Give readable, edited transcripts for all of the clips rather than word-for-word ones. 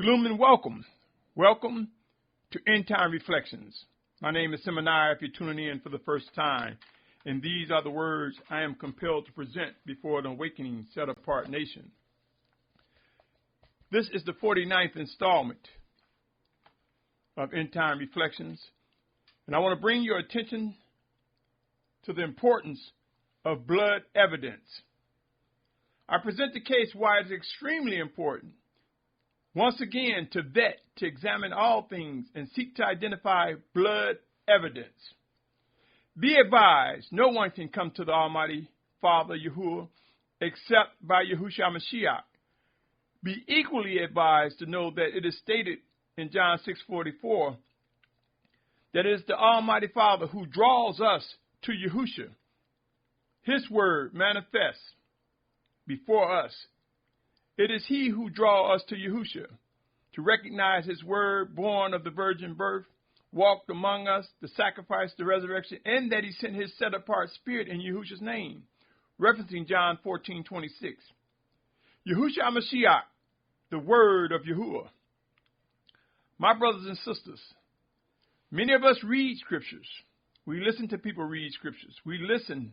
Shalum and welcome. Welcome to Endtime Reflections. My name is Symmanayah if you're tuning in for the first time. And these are the words I am compelled to present before an awakening, set-apart nation. This is the 49th installment of Endtime Reflections. And I want to bring your attention to the importance of blood evidence. I present the case why it is extremely important, once again, to vet, to examine all things, and seek to identify blood evidence. Be advised, no one can come to the Almighty Father Yahuah except by Yahusha Mashyach. Be equally advised to know that it is stated in John 6:44 that it is the Almighty Father who draws us to Yahusha. His word manifests before us. It is he who draws us to Yahusha, to recognize his word, born of the virgin birth, walked among us, the sacrifice, the resurrection, and that he sent his set-apart spirit in Yahusha's name, referencing John 14:26. Yahusha Mashyach, the word of Yahuah. My brothers and sisters, many of us read scriptures. We listen to people read scriptures. We listen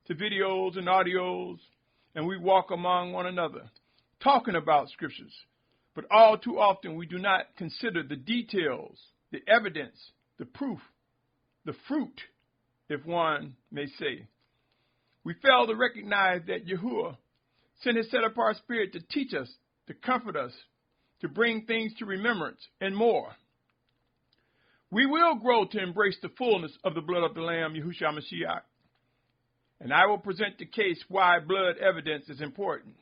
to videos and audios, and we walk among one another, talking about scriptures. But all too often we do not consider the details, the evidence, the proof, the fruit, if one may say. We fail to recognize that Yahuah sent his set-apart spirit to teach us, to comfort us, to bring things to remembrance, and more. We will grow to embrace the fullness of the blood of the Lamb, Yahusha Mashyach. And I will present the case why blood evidence is important.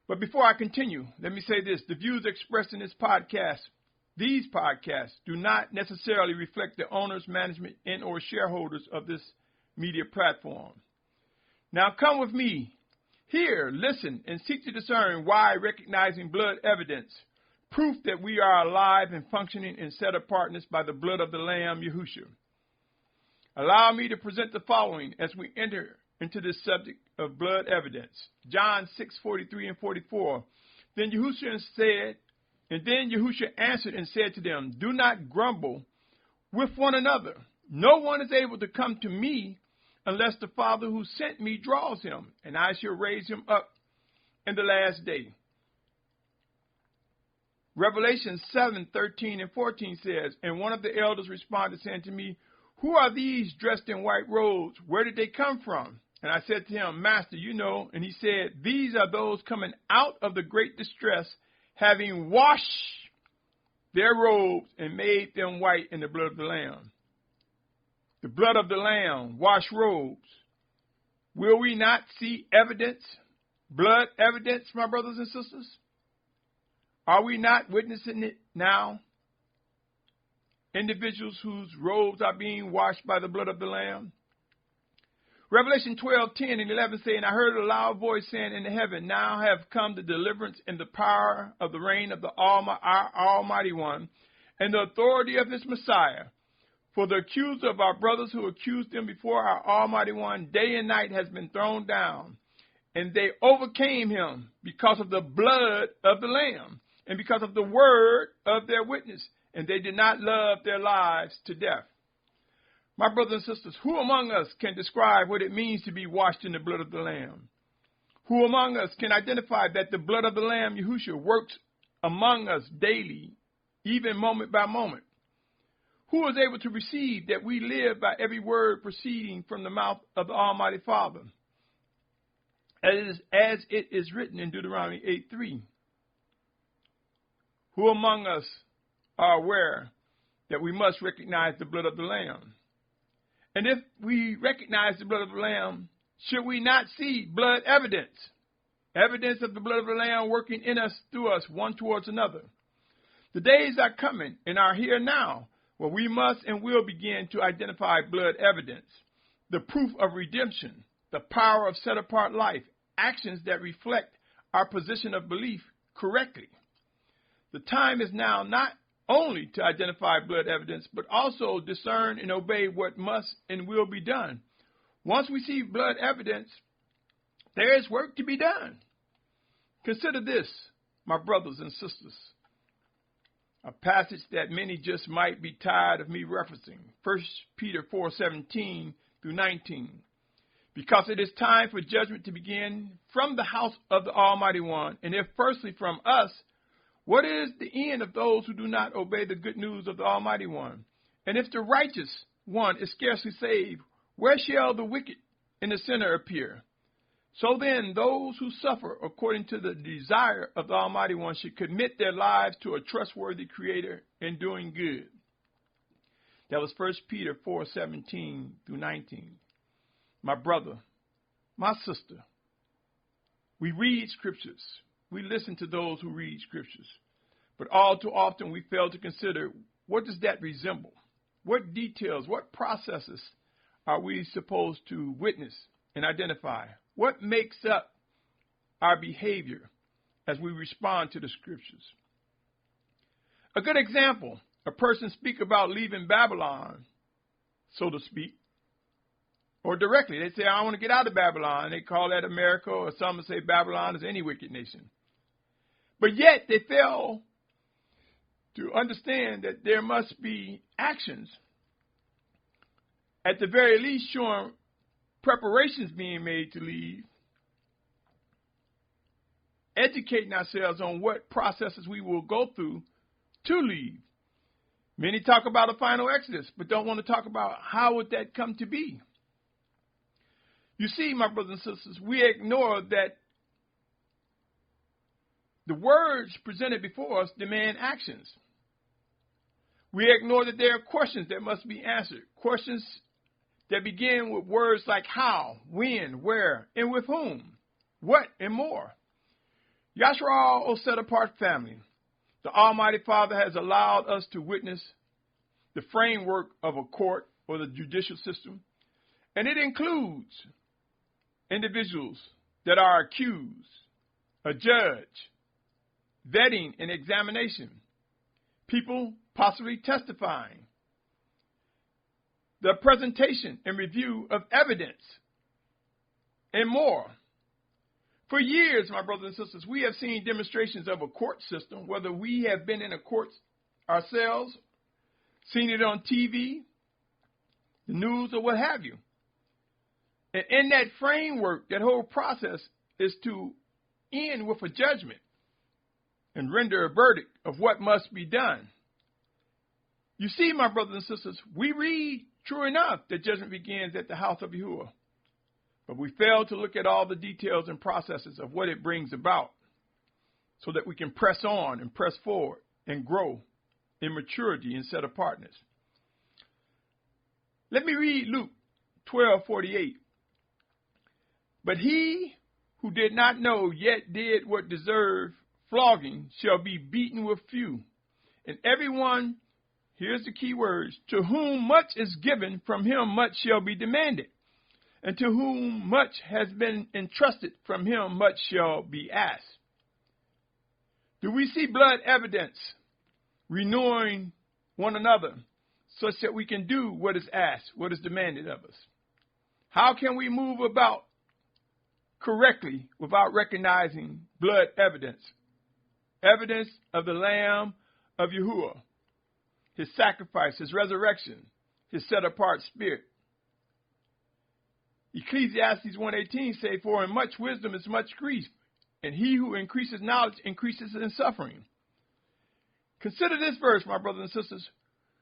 But before I continue, let me say this. The views expressed in these podcasts, do not necessarily reflect the owners, management, and or shareholders of this media platform. Now come with me. Hear, listen, and seek to discern why recognizing blood evidence, proof that we are alive and functioning in set-apartness by the blood of the Lamb, Yahusha. Allow me to present the following as we enter into this subject of blood evidence. John 6:43 and 44. Then Yahusha answered and said to them, do not grumble with one another. No one is able to come to me unless the Father who sent me draws him, and I shall raise him up in the last day. Revelation 7:13 and 14 says, and one of the elders responded, saying to me, who are these dressed in white robes? Where did they come from? And I said to him, Master, you know. And he said, these are those coming out of the great distress, having washed their robes and made them white in the blood of the Lamb. The blood of the Lamb, washed robes. Will we not see evidence, blood evidence, my brothers and sisters? Are we not witnessing it now? Individuals whose robes are being washed by the blood of the Lamb. Revelation 12:10 and 11 say, and I heard a loud voice saying in the heaven, now have come the deliverance and the power of the reign of our Almighty One, and the authority of his Messiah. For the accuser of our brothers who accused them before our Almighty One day and night has been thrown down, and they overcame him because of the blood of the Lamb, and because of the word of their witness, and they did not love their lives to death. My brothers and sisters, who among us can describe what it means to be washed in the blood of the Lamb? Who among us can identify that the blood of the Lamb, Yahusha, works among us daily, even moment by moment? Who is able to receive that we live by every word proceeding from the mouth of the Almighty Father? As it is written in Deuteronomy 8:3. Who among us are aware that we must recognize the blood of the Lamb? And if we recognize the blood of the Lamb, should we not see blood evidence? Evidence of the blood of the Lamb working in us, through us, one towards another. The days are coming and are here now where we must and will begin to identify blood evidence, the proof of redemption, the power of set-apart life, actions that reflect our position of belief correctly. The time is now not only to identify blood evidence, but also discern and obey what must and will be done. Once we see blood evidence, there is work to be done. Consider this, my brothers and sisters. a passage that many just might be tired of me referencing, 1 Peter 4:17 through 19. Because it is time for judgment to begin from the house of the Almighty One, and if firstly from us, what is the end of those who do not obey the good news of the Almighty One? And if the righteous one is scarcely saved, where shall the wicked and the sinner appear? So then, those who suffer according to the desire of the Almighty One should commit their lives to a trustworthy Creator in doing good. That was 1 Peter 4:17 through 19. My brother, my sister, we read scriptures. We listen to those who read scriptures. But all too often we fail to consider, what does that resemble? What details, what processes are we supposed to witness and identify? What makes up our behavior as we respond to the scriptures? A good example, a person speak about leaving Babylon, so to speak, or directly. They say, I want to get out of Babylon. They call that America, or some say Babylon is any wicked nation. But yet they fail to understand that there must be actions, at the very least showing preparations being made to leave, educating ourselves on what processes we will go through to leave. Many talk about a final exodus, but don't want to talk about how would that come to be. You see, my brothers and sisters, we ignore that the words presented before us demand actions. We ignore that there are questions that must be answered, questions that begin with words like how, when, where, and with whom, what, and more. Yashar'al, O set-apart family, the Almighty Father has allowed us to witness the framework of a court or the judicial system, and it includes individuals that are accused, a judge, vetting and examination, people possibly testifying, the presentation and review of evidence, and more. For years, my brothers and sisters, we have seen demonstrations of a court system, whether we have been in a court ourselves, seen it on TV, the news, or what have you. And in that framework, that whole process is to end with a judgment and render a verdict of what must be done. You see, my brothers and sisters, we read, true enough, that judgment begins at the house of Yahuah. But we fail to look at all the details and processes of what it brings about so that we can press on and press forward and grow in maturity and set-apartness. Let me read Luke 12:48. But he who did not know yet did what deserved flogging shall be beaten with few. And everyone, here's the key words, to whom much is given, from him much shall be demanded. And to whom much has been entrusted, from him much shall be asked. Do we see blood evidence renewing one another such that we can do what is asked, what is demanded of us? How can we move about correctly without recognizing blood evidence? Evidence of the Lamb of Yahuah, his sacrifice, his resurrection, his set-apart spirit. Ecclesiastes 1:18 say, for in much wisdom is much grief, and he who increases knowledge increases in suffering. Consider this verse, my brothers and sisters.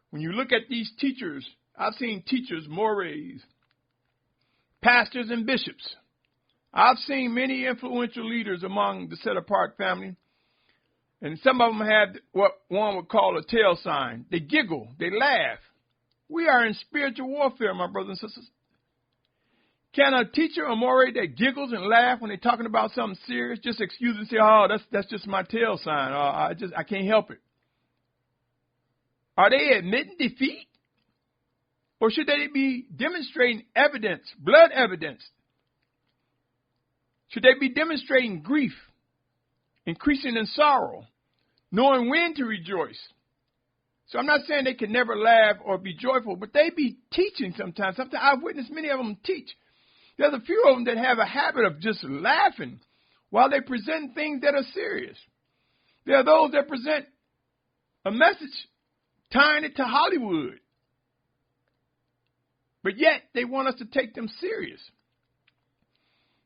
When you look at these teachers, I've seen teachers, mores, pastors, and bishops. I've seen many influential leaders among the set-apart family, and some of them have what one would call a tail sign. They giggle, they laugh. We are in spiritual warfare, my brothers and sisters. Can a teacher or more that giggles and laughs when they're talking about something serious just excuse and say, oh, that's just my tail sign, or I can't help it? Are they admitting defeat? Or should they be demonstrating evidence, blood evidence? Should they be demonstrating grief, increasing in sorrow, knowing when to rejoice? So I'm not saying they can never laugh or be joyful, but they be teaching sometimes. Sometimes I've witnessed many of them teach. There's a few of them that have a habit of just laughing while they present things that are serious. There are those that present a message tying it to Hollywood. But yet, they want us to take them serious.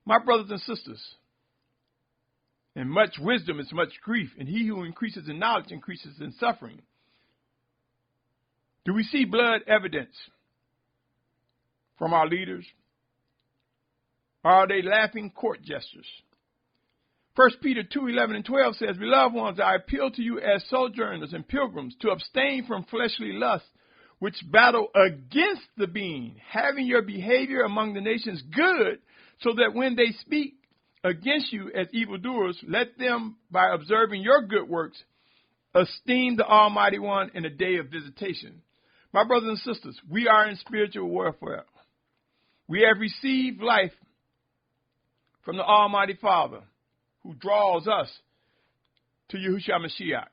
My brothers and sisters, in much wisdom is much grief, and he who increases in knowledge increases in suffering. Do we see blood evidence from our leaders? Or are they laughing court jesters? 1 Peter 2:11 and 12 says, Beloved ones, I appeal to you as sojourners and pilgrims to abstain from fleshly lusts, which battle against the being, having your behavior among the nations good, so that when they speak against you as evildoers, let them, by observing your good works, esteem the Almighty One in a day of visitation. My brothers and sisters, we are in spiritual warfare. We have received life from the Almighty Father, who draws us to Yahusha Mashyach.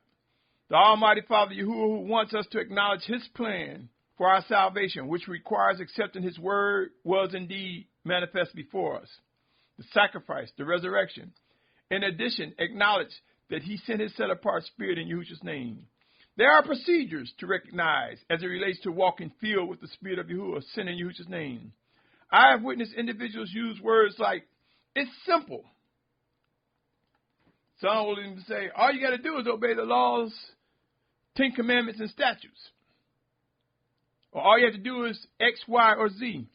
The Almighty Father Yahuah, who wants us to acknowledge his plan for our salvation, which requires accepting his word, was indeed manifest before us. The sacrifice, the resurrection. In addition, acknowledge that he sent his set-apart spirit in Yahusha's name. There are procedures to recognize as it relates to walking filled with the spirit of Yahuah sent in Yahusha's name. I have witnessed individuals use words like, it's simple. Some will even say, all you got to do is obey the laws, 10 commandments, and statutes. Or all you have to do is X, Y, or Z.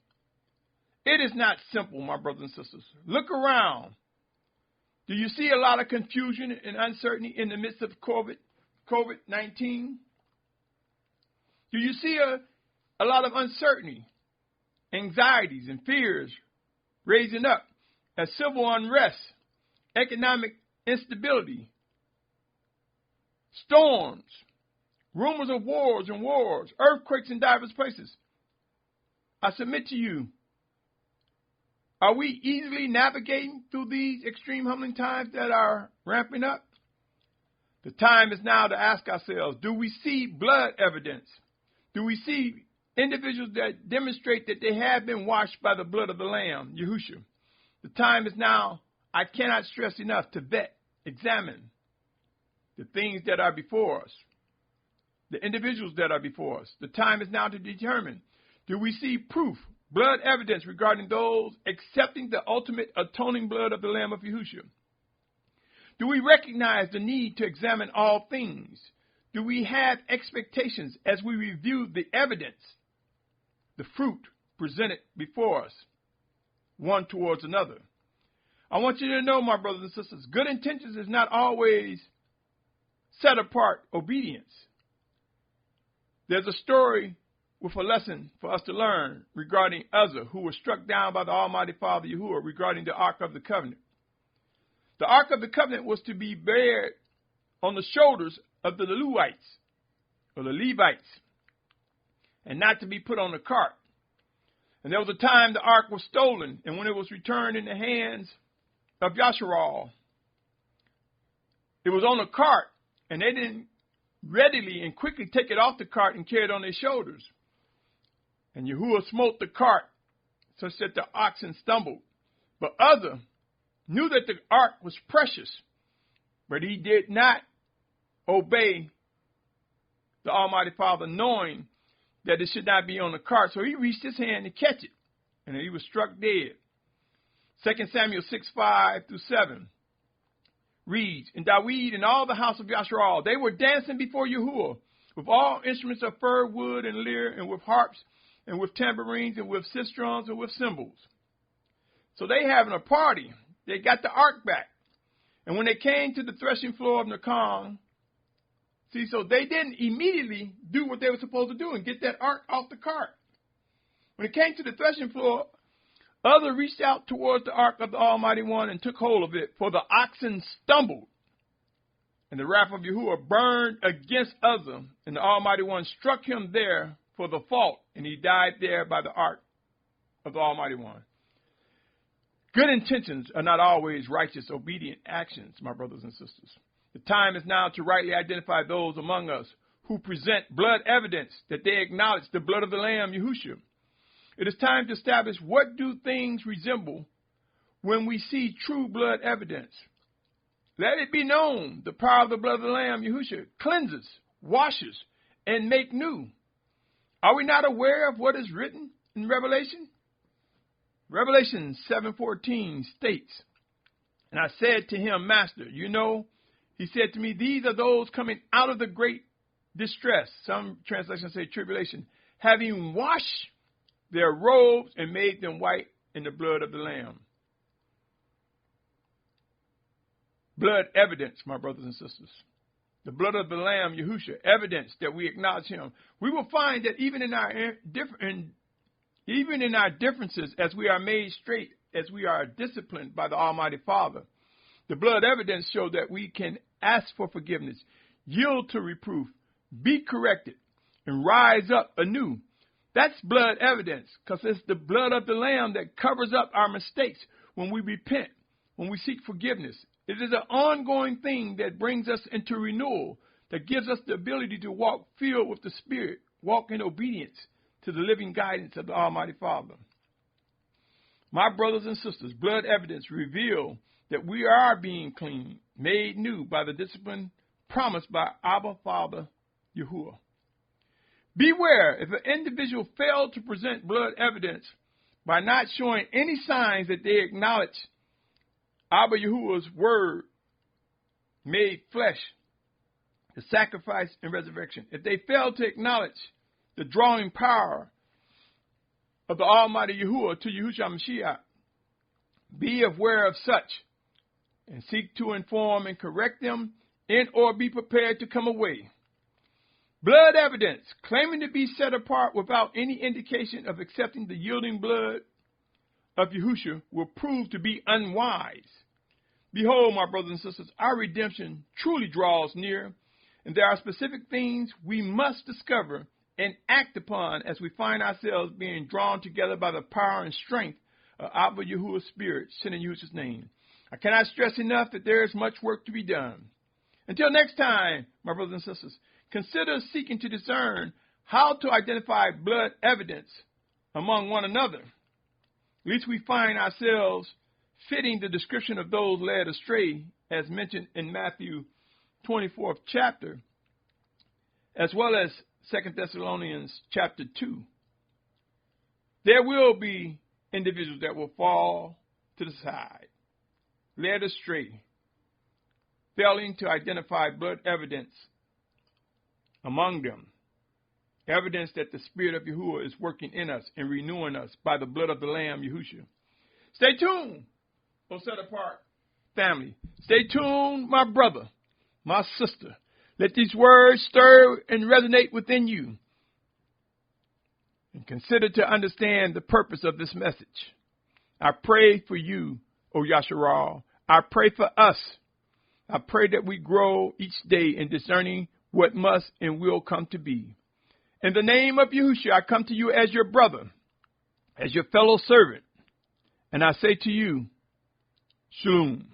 It is not simple, my brothers and sisters. Look around. Do you see a lot of confusion and uncertainty in the midst of COVID-19? Do you see a lot of uncertainty, anxieties, and fears raising up as civil unrest, economic instability, storms, rumors of wars, earthquakes in diverse places? I submit to you, are we easily navigating through these extreme humbling times that are ramping up? The time is now to ask ourselves, do we see blood evidence? Do we see individuals that demonstrate that they have been washed by the blood of the Lamb, Yahusha? The time is now, I cannot stress enough, to vet, examine the things that are before us, the individuals that are before us. The time is now to determine, do we see proof, blood evidence regarding those accepting the ultimate atoning blood of the Lamb of Yahusha? Do we recognize the need to examine all things? Do we have expectations as we review the evidence, the fruit presented before us, one towards another? I want you to know, my brothers and sisters, good intentions is not always set apart obedience. There's a story with a lesson for us to learn regarding Uzzah, who was struck down by the Almighty Father Yahuah regarding the Ark of the Covenant. The Ark of the Covenant was to be bared on the shoulders of the Levites, and not to be put on a cart. And there was a time the Ark was stolen, and when it was returned in the hands of Yashar'al, it was on a cart, and they didn't readily and quickly take it off the cart and carry it on their shoulders. And Yahuah smote the cart such that the oxen stumbled. But Uzzah knew that the ark was precious, but he did not obey the Almighty Father, knowing that it should not be on the cart. So he reached his hand to catch it, and he was struck dead. 2 Samuel 6:5-7 reads, And David and all the house of Yashar'al, they were dancing before Yahuah with all instruments of fir, wood, and lyre, and with harps, and with tambourines, and with sistrons, and with cymbals. So they having a party. They got the ark back. And when they came to the threshing floor of Nakam, so they didn't immediately do what they were supposed to do and get that ark off the cart. When it came to the threshing floor, Uzzah reached out towards the ark of the Almighty One and took hold of it, for the oxen stumbled. And the wrath of Yahuah burned against Uzzah, and the Almighty One struck him there for the fault, and he died there by the ark of the Almighty One. Good intentions are not always righteous, obedient actions, my brothers and sisters. The time is now to rightly identify those among us who present blood evidence that they acknowledge the blood of the Lamb, Yahusha. It is time to establish what do things resemble when we see true blood evidence. Let it be known the power of the blood of the Lamb, Yahusha, cleanses, washes, and make new. Are we not aware of what is written in Revelation? Revelation 7:14 states, and I said to him, Master, you know, he said to me, these are those coming out of the great distress. Some translations say tribulation, having washed their robes and made them white in the blood of the Lamb. Blood evidence, my brothers and sisters. The blood of the Lamb, Yahusha, evidence that we acknowledge him. We will find that even in our differences, as we are made straight, as we are disciplined by the Almighty Father, the blood evidence shows that we can ask for forgiveness, yield to reproof, be corrected, and rise up anew. That's blood evidence, because it's the blood of the Lamb that covers up our mistakes when we repent, when we seek forgiveness. It is an ongoing thing that brings us into renewal, that gives us the ability to walk filled with the Spirit, walk in obedience to the living guidance of the Almighty Father. My brothers and sisters, blood evidence reveal that we are being cleaned, made new by the discipline promised by Abba Father Yahuah. Beware, if an individual failed to present blood evidence by not showing any signs that they acknowledge Abba Yahuwah's word made flesh, the sacrifice and resurrection, if they fail to acknowledge the drawing power of the Almighty Yahuah to Yahusha Mashyach, be aware of such and seek to inform and correct them, and or be prepared to come away. Blood evidence, claiming to be set apart without any indication of accepting the yielding blood of Yahusha, will prove to be unwise. Behold, my brothers and sisters, our redemption truly draws near, and there are specific things we must discover and act upon as we find ourselves being drawn together by the power and strength of Abba Yahuwah's Spirit, sent in Yahusha's name. I cannot stress enough that there is much work to be done. Until next time, my brothers and sisters, consider seeking to discern how to identify blood evidence among one another. At least we find ourselves fitting the description of those led astray, as mentioned in Matthew 24th chapter, as well as 2 Thessalonians chapter 2. There will be individuals that will fall to the side, led astray, failing to identify blood evidence among them, evidence that the Spirit of Yahuah is working in us and renewing us by the blood of the Lamb, Yahusha. Stay tuned, O set apart family. Stay tuned, my brother, my sister. Let these words stir and resonate within you. And consider to understand the purpose of this message. I pray for you, O Yashar'al. I pray for us. I pray that we grow each day in discerning what must and will come to be. In the name of Yahusha, I come to you as your brother, as your fellow servant. And I say to you, Shalum.